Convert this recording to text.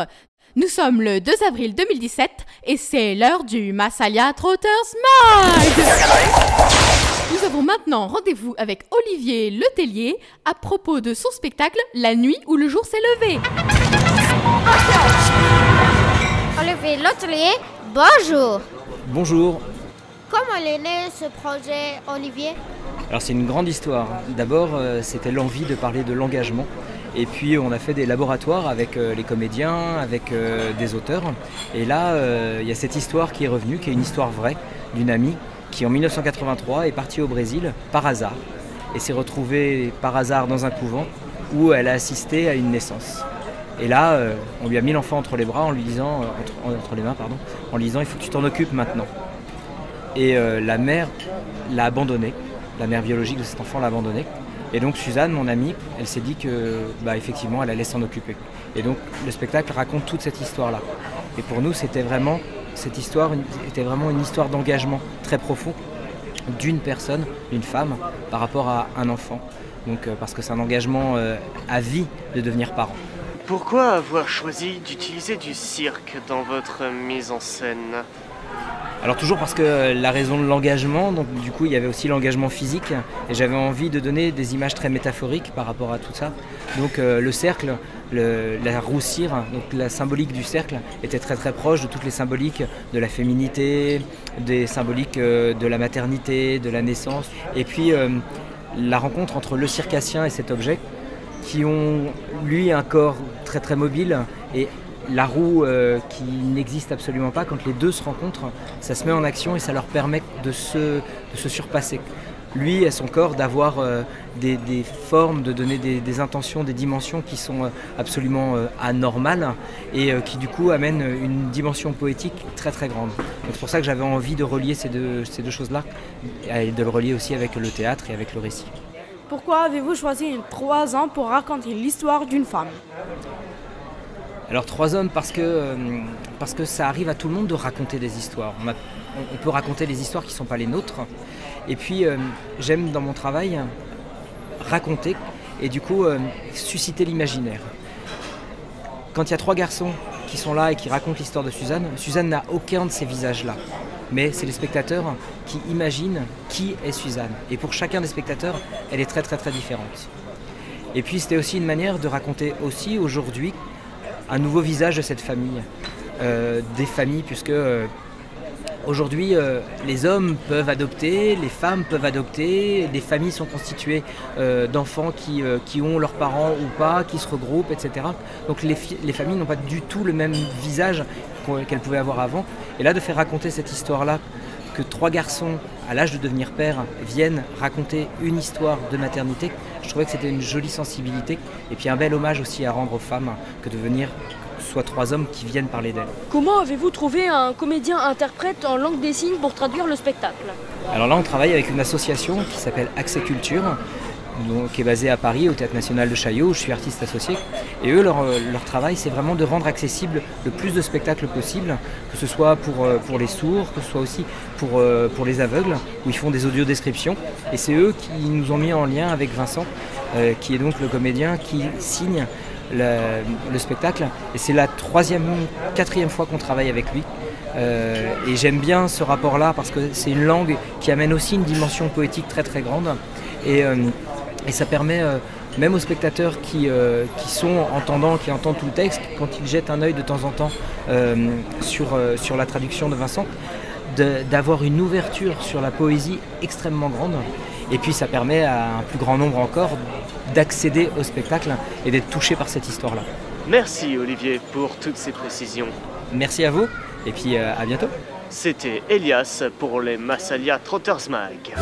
bonjour. Nous sommes le 2 avril 2017 et c'est l'heure du Massalia Trotters Mag. Nous avons maintenant rendez-vous avec Olivier Letellier à propos de son spectacle La nuit où le jour s'est levé. Olivier Letellier, bonjour. Bonjour. Comment est né ce projet, Olivier? Alors c'est une grande histoire. D'abord, c'était l'envie de parler de l'engagement. Et puis on a fait des laboratoires avec les comédiens, avec des auteurs. Et là, il y a cette histoire qui est revenue, qui est une histoire vraie d'une amie qui en 1983 est partie au Brésil par hasard. Et s'est retrouvée par hasard dans un couvent où elle a assisté à une naissance. Et là, on lui a mis l'enfant entre les bras en lui disant, entre les mains, pardon, en lui disant il faut que tu t'en occupes maintenant. Et la mère l'a abandonné, la mère biologique de cet enfant l'a abandonné. Et donc Suzanne, mon amie, elle s'est dit que effectivement elle allait s'en occuper. Et donc le spectacle raconte toute cette histoire-là. Et pour nous, cette histoire était vraiment une histoire d'engagement très profond d'une personne, d'une femme, par rapport à un enfant. Donc parce que c'est un engagement à vie de devenir parent. Pourquoi avoir choisi d'utiliser du cirque dans votre mise en scène ? Alors toujours parce que la raison de l'engagement, donc du coup il y avait aussi l'engagement physique et j'avais envie de donner des images très métaphoriques par rapport à tout ça. Donc le cercle, la roue cire, donc la symbolique du cercle était très très proche de toutes les symboliques de la féminité, des symboliques de la maternité, de la naissance. Et puis la rencontre entre le circassien et cet objet qui ont lui un corps très très mobile et la roue qui n'existe absolument pas, quand les deux se rencontrent, ça se met en action et ça leur permet de se surpasser. Lui et son corps d'avoir des formes, de donner des intentions, des dimensions qui sont absolument anormales et qui du coup amènent une dimension poétique très très grande. Donc c'est pour ça que j'avais envie de relier ces deux choses-là et de le relier aussi avec le théâtre et avec le récit. Pourquoi avez-vous choisi 3 ans pour raconter l'histoire d'une femme ? Alors 3 hommes parce que ça arrive à tout le monde de raconter des histoires. On peut raconter les histoires qui ne sont pas les nôtres. Et puis j'aime dans mon travail raconter et du coup susciter l'imaginaire. Quand il y a 3 garçons qui sont là et qui racontent l'histoire de Suzanne, Suzanne n'a aucun de ces visages-là. Mais c'est les spectateurs qui imaginent qui est Suzanne. Et pour chacun des spectateurs, elle est très très très différente. Et puis c'était aussi une manière de raconter aussi aujourd'hui un nouveau visage de cette famille, des familles, puisque aujourd'hui les hommes peuvent adopter, les femmes peuvent adopter, les familles sont constituées d'enfants qui ont leurs parents ou pas, qui se regroupent, etc. Donc les familles n'ont pas du tout le même visage qu'elles pouvaient avoir avant. Et là, de faire raconter cette histoire-là, que 3 garçons, à l'âge de devenir père, viennent raconter une histoire de maternité, je trouvais que c'était une jolie sensibilité et puis un bel hommage aussi à rendre aux femmes que de venir soit 3 hommes qui viennent parler d'elles. Comment avez-vous trouvé un comédien-interprète en langue des signes pour traduire le spectacle ? Alors là, on travaille avec une association qui s'appelle Accès Culture, qui est basée à Paris, au Théâtre National de Chaillot, où je suis artiste associé. Et eux, leur travail, c'est vraiment de rendre accessible le plus de spectacles possible, que ce soit pour les sourds, que ce soit aussi pour les aveugles, où ils font des audiodescriptions. Et c'est eux qui nous ont mis en lien avec Vincent, qui est donc le comédien qui signe le spectacle. Et c'est la 4e fois qu'on travaille avec lui. Et j'aime bien ce rapport-là parce que c'est une langue qui amène aussi une dimension poétique très très grande. Et ça permet, même aux spectateurs qui entendent tout le texte, quand ils jettent un œil de temps en temps sur la traduction de Vincent, d'avoir une ouverture sur la poésie extrêmement grande. Et puis ça permet à un plus grand nombre encore d'accéder au spectacle et d'être touché par cette histoire-là. Merci Olivier pour toutes ces précisions. Merci à vous et puis à bientôt. C'était Elias pour les Massalia Trotters Mag.